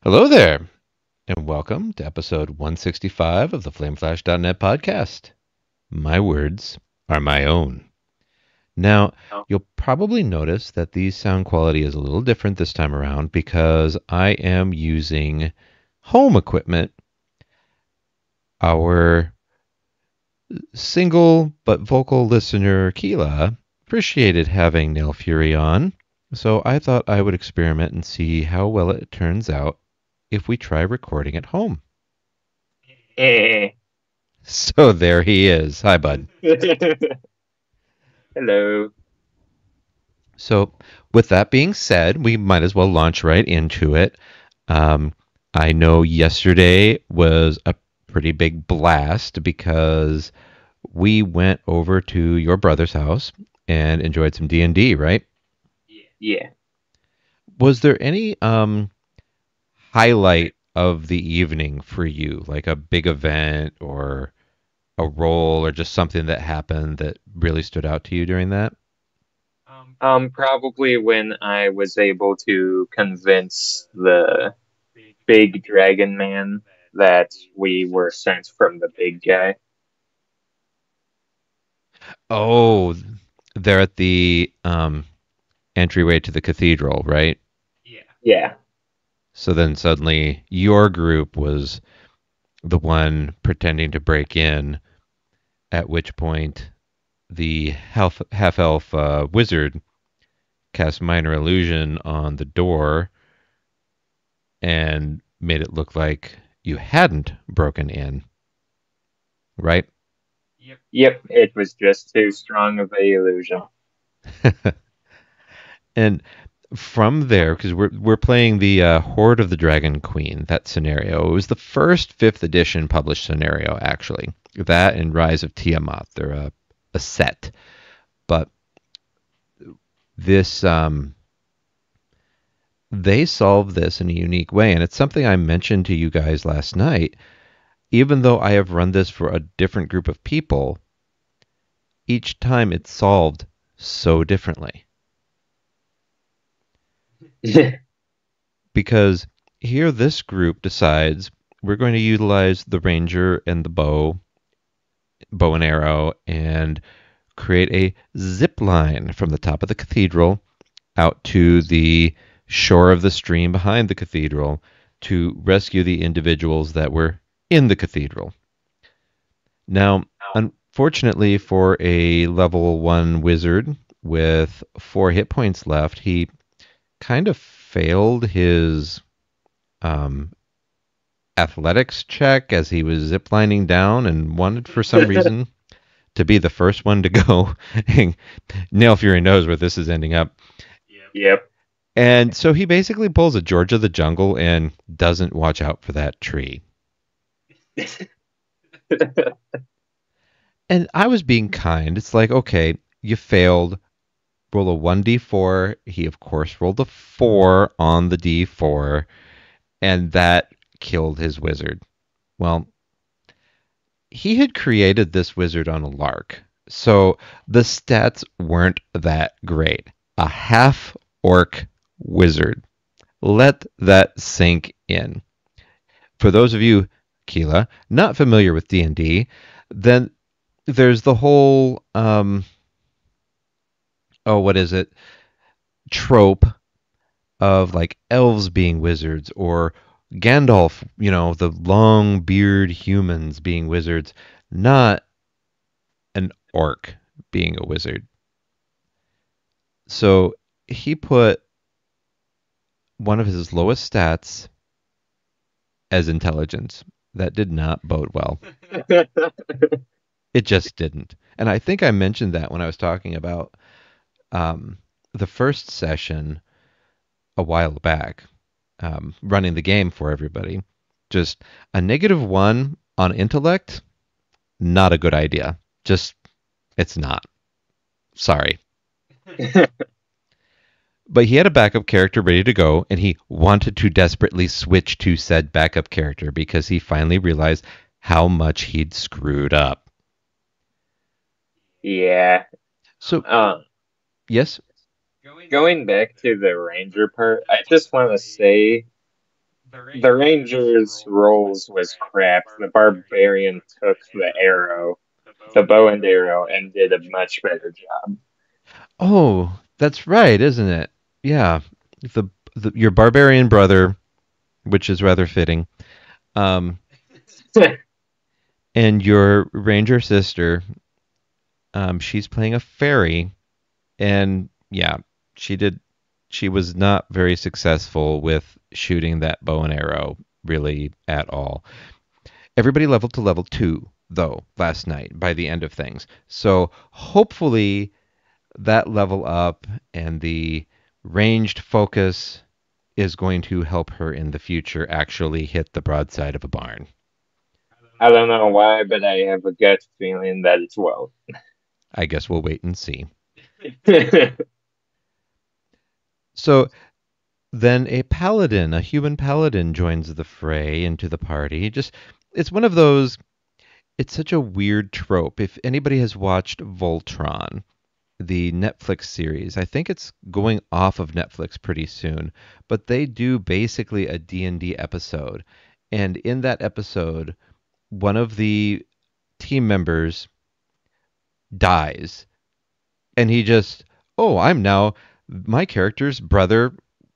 Hello there, and welcome to episode 165 of the FlameFlash.net podcast. My words are my own. Now, you'll probably notice that the sound quality is a little different this time around because I am using home equipment. Our single but vocal listener, Keela, appreciated having Nail Fury on, so I thought I would experiment and see how well it turns out if we try recording at home. Eh. So there he is. Hi, bud. Hello. So, with that being said, we might as well launch right into it. Um, I know yesterday was a pretty big blast because we went over to your brother's house and enjoyed some D&D, right? Yeah. Was there any highlight of the evening for you, like a big event or a role or just something that happened that really stood out to you during that? Probably when I was able to convince the big dragon man that we were sent from the big guy. Oh, they're at the entryway to the cathedral, right? Yeah. So then suddenly your group was the one pretending to break in, at which point the half elf wizard cast minor illusion on the door and made it look like you hadn't broken in, right? Yep, it was just too strong of a illusion. And from there, because we're playing the Horde of the Dragon Queen, that scenario. It was the first fifth edition published scenario, actually. That and Rise of Tiamat. They're a set, but this they solve this in a unique way, and it's something I mentioned to you guys last night. Even though I have run this for a different group of people, each time it's solved so differently. Because here this group decides we're going to utilize the ranger and the bow and arrow, and create a zip line from the top of the cathedral out to the shore of the stream behind the cathedral to rescue the individuals that were in the cathedral. Now, unfortunately for a level 1 wizard with 4 hit points left, he kind of failed his um, athletics check as he was ziplining down and wanted for some reason to be the first one to go. Nail Fury knows where this is ending up. Yep. And so he basically pulls a George of the Jungle and doesn't watch out for that tree. And I was being kind. It's like, okay, you failed. Roll a 1d4. He, of course, rolled a 4 on the d4, and that killed his wizard. Well, he had created this wizard on a lark. So the stats weren't that great. A half orc wizard. Let that sink in. For those of you, Keela, not familiar with D&D, then there's the whole what is it? Trope of like elves being wizards or Gandalf, the long beard humans being wizards, not an orc being a wizard. So he put one of his lowest stats as intelligence. That did not bode well. It just didn't. And I think I mentioned that when I was talking about um, the first session a while back, running the game for everybody. Just a -1 on intellect, not a good idea. Just, it's not. Sorry. But he had a backup character ready to go, and he wanted to desperately switch to said backup character because he finally realized how much he'd screwed up. Yeah. So, Uh, yes? Going back to the ranger part, I just want to say The Rangers' rolls was crap. The Barbarian took the arrow, the bow and arrow, and did a much better job. Oh, that's right, isn't it? Yeah. Your barbarian brother, which is rather fitting, um, and your ranger sister, she's playing a fairy, and yeah, she did. She was not very successful with shooting that bow and arrow really at all. Everybody leveled to level 2 though last night by the end of things. So hopefully that level up and the ranged focus is going to help her in the future actually hit the broadside of a barn. I don't know why, but I have a gut feeling that it's well. I guess we'll wait and see. So then a paladin, a human paladin, joins the fray into the party. Just it's one of those. It's such a weird trope. If anybody has watched Voltron, the Netflix series, I think it's going off of Netflix pretty soon, but they do basically a D&D episode. And in that episode, one of the team members dies and he just, oh, I'm now my character's brother,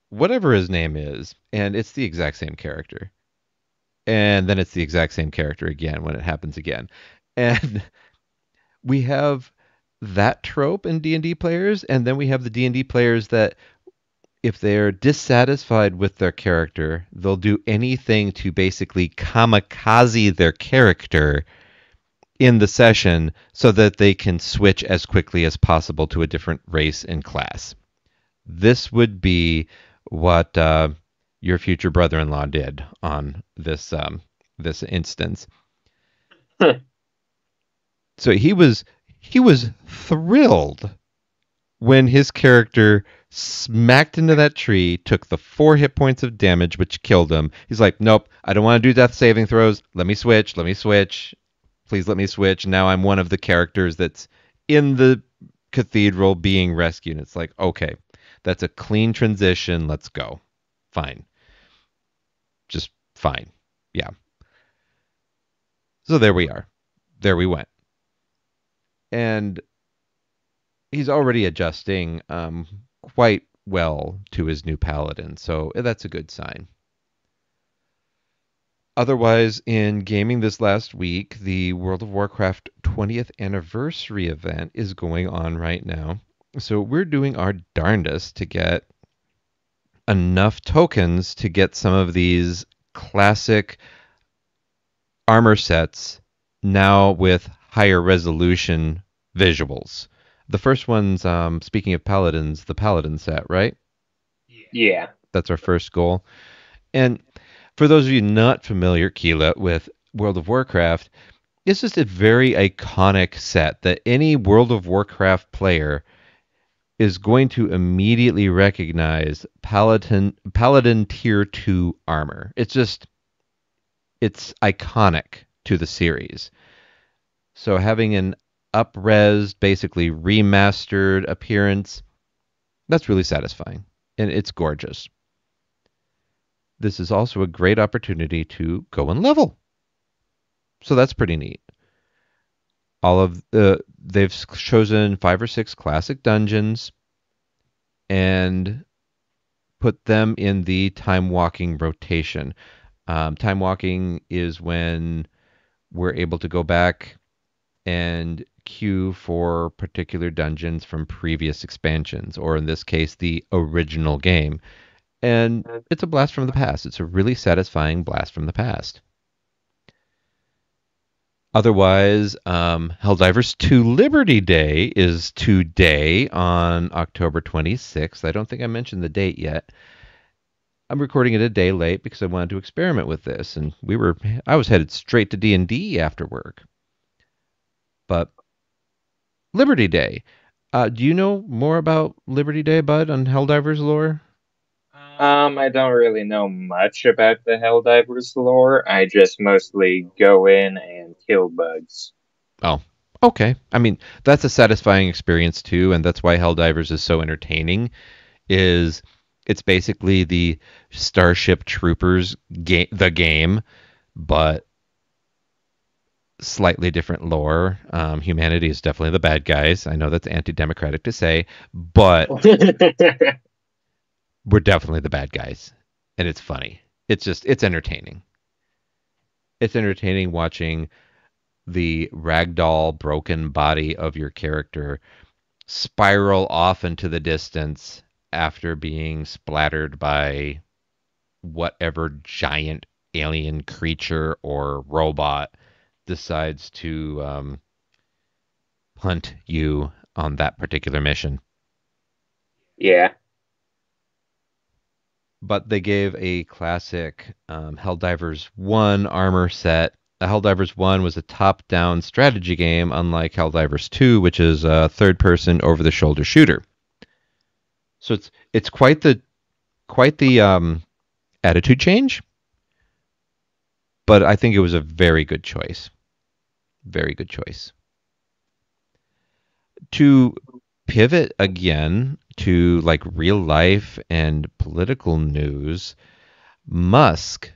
whatever his name is, and it's the exact same character. And then it's the exact same character again when it happens again. And we have that trope in D&D players, and then we have the D&D players that if they're dissatisfied with their character, they'll do anything to basically kamikaze their character in the session so that they can switch as quickly as possible to a different race and class. This would be what your future brother-in-law did on this instance. So he was thrilled when his character smacked into that tree, took the 4 hit points of damage, which killed him. He's like, nope, I don't want to do death saving throws. Let me switch. Let me switch. Please let me switch. Now I'm one of the characters that's in the cathedral being rescued. It's like, okay, that's a clean transition. Let's go. Fine. Just fine. Yeah. So there we are. There we went. And he's already adjusting quite well to his new paladin, so that's a good sign. Otherwise, in gaming this last week, the World of Warcraft 20th anniversary event is going on right now. So we're doing our darndest to get enough tokens to get some of these classic armor sets now with higher resolution visuals. The first one's, speaking of paladins, the paladin set, right? Yeah. That's our first goal. And for those of you not familiar, Keela, with World of Warcraft, it's just a very iconic set that any World of Warcraft player is going to immediately recognize Paladin Tier 2 armor. It's iconic to the series. So having an up-res, basically remastered appearance, that's really satisfying. And it's gorgeous. This is also a great opportunity to go and level. So that's pretty neat. They've chosen 5 or 6 classic dungeons and put them in the time walking rotation. Time walking is when we're able to go back and queue for particular dungeons from previous expansions, or in this case, the original game. And it's a blast from the past. It's a really satisfying blast from the past. Otherwise, Helldivers 2 Liberty Day is today on October 26th. I don't think I mentioned the date yet. I'm recording it a day late because I wanted to experiment with this, and I was headed straight to D&D after work. But Liberty Day. Do you know more about Liberty Day, Bud, on Helldivers lore? I don't really know much about the Helldivers lore. I just mostly go in and kill bugs. Oh, okay. I mean, that's a satisfying experience too, and that's why Helldivers is so entertaining. Is It's basically the Starship Troopers the game, but slightly different lore. Humanity is definitely the bad guys. I know that's anti-democratic to say, but we're definitely the bad guys, and it's funny. It's entertaining. It's entertaining watching the ragdoll broken body of your character spiral off into the distance after being splattered by whatever giant alien creature or robot decides to hunt you on that particular mission. Yeah. But they gave a classic Helldivers 1 armor set. Helldivers 1 was a top-down strategy game, unlike Helldivers 2, which is a third-person over-the-shoulder shooter. So it's quite the attitude change, but I think it was a very good choice. Very good choice. To pivot again to like real life and political news, Musk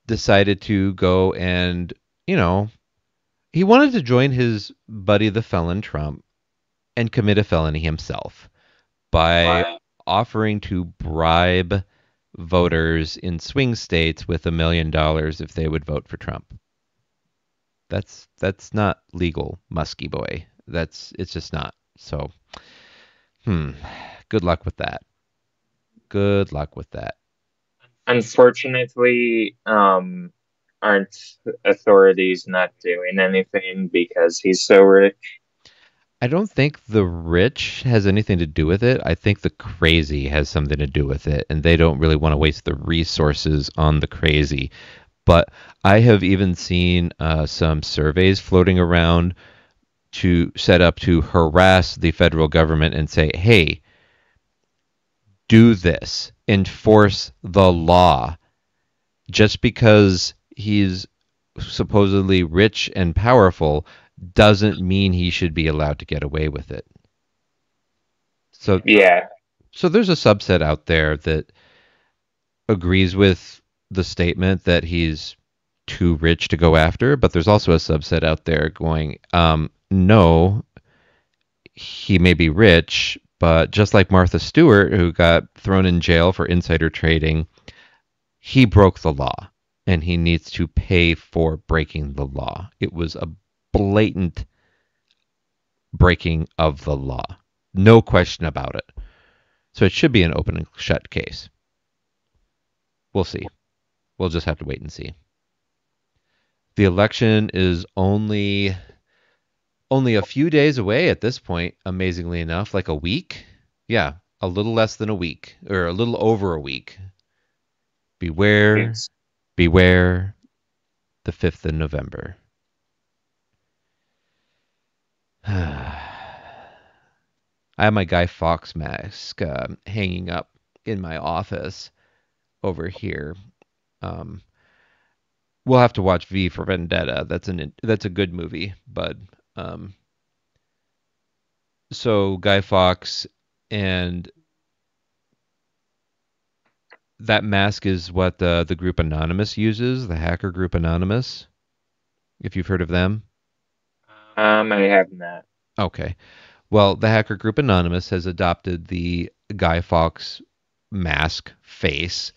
decided to go and, he wanted to join his buddy the felon Trump and commit a felony himself by offering to bribe voters in swing states with $1 million if they would vote for Trump. That's not legal, Muskie boy. It's just not. So, good luck with that. Good luck with that. Unfortunately, aren't authorities not doing anything because he's so rich? I don't think the rich has anything to do with it. I think the crazy has something to do with it, and they don't really want to waste the resources on the crazy. But I have even seen some surveys floating around to set up to harass the federal government and say, hey, do this, enforce the law. Just because he's supposedly rich and powerful doesn't mean he should be allowed to get away with it. So Yeah. So there's a subset out there that agrees with the statement that he's too rich to go after, but there's also a subset out there going, no, he may be rich, but just like Martha Stewart, who got thrown in jail for insider trading, he broke the law and he needs to pay for breaking the law. It was a blatant breaking of the law. No question about it. So it should be an open and shut case. We'll see. We'll just have to wait and see. The election is only a few days away at this point, amazingly enough, like a week. Yeah, a little less than a week, or a little over a week. Beware, beware, the 5th of November. I have my Guy Fawkes mask hanging up in my office over here. We'll have to watch V for Vendetta. That's a good movie, but so Guy Fawkes, and that mask is what the group Anonymous uses, the hacker group Anonymous, if you've heard of them. I have not. Okay. Well, the hacker group Anonymous has adopted the Guy Fawkes mask face,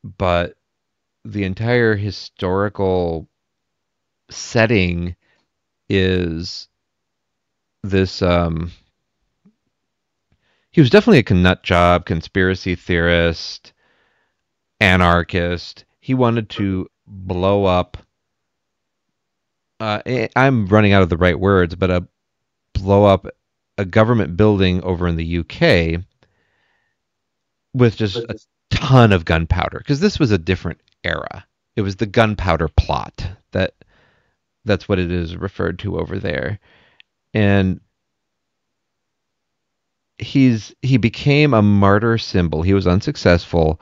but the entire historical setting is this he was definitely a nut job, conspiracy theorist, anarchist. He wanted to blow up I'm running out of the right words, but blow up a government building over in the UK with just a ton of gunpowder, because this was a different era. It was the gunpowder plot that's what it is referred to over there. And he became a martyr symbol. He was unsuccessful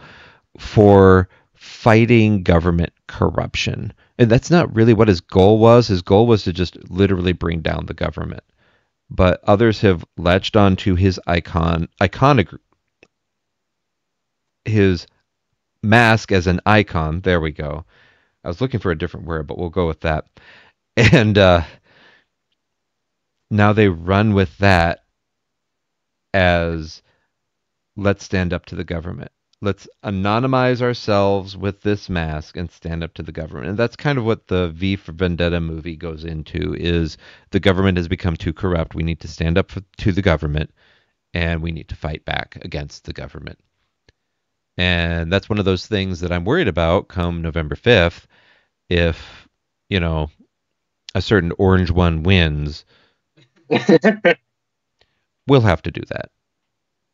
for fighting government corruption. And that's not really what his goal was. His goal was to just literally bring down the government. But others have latched onto his his mask as an icon. There we go. I was looking for a different word, but we'll go with that. And now they run with that as let's stand up to the government. Let's anonymize ourselves with this mask and stand up to the government. And that's kind of what the V for Vendetta movie goes into is the government has become too corrupt. We need to stand up to the government and we need to fight back against the government. And that's one of those things that I'm worried about come November 5th if, you know, a certain orange one wins, we'll have to do that.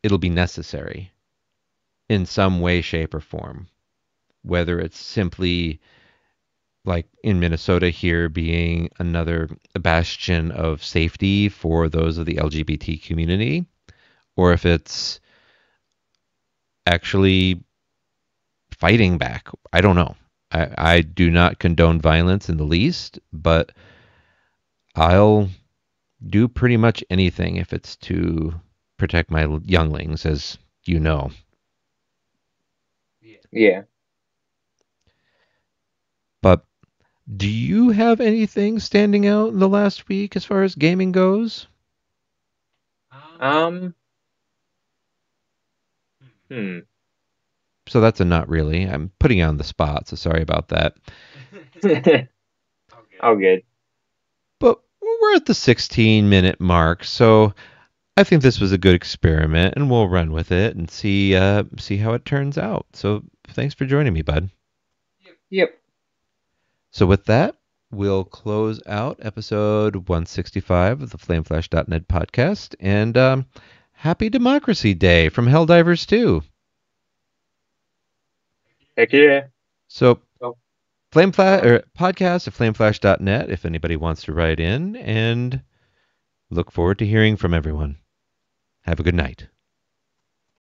It'll be necessary in some way, shape, or form. Whether it's simply like in Minnesota here being another bastion of safety for those of the LGBT community, or if it's actually fighting back. I don't know. I do not condone violence in the least, but I'll do pretty much anything if it's to protect my younglings, as you know. Yeah. But do you have anything standing out in the last week as far as gaming goes? Um. Hmm. So that's a not really. I'm putting you on the spot, so sorry about that. All good. But we're at the 16-minute mark, so I think this was a good experiment, and we'll run with it and see how it turns out. So thanks for joining me, bud. Yep. So with that, we'll close out episode 165 of the FlameFlash.net podcast, and happy Democracy Day from Helldivers 2. Heck yeah. So Flameflash or podcast at flameflash.net if anybody wants to write in, and look forward to hearing from everyone. Have a good night.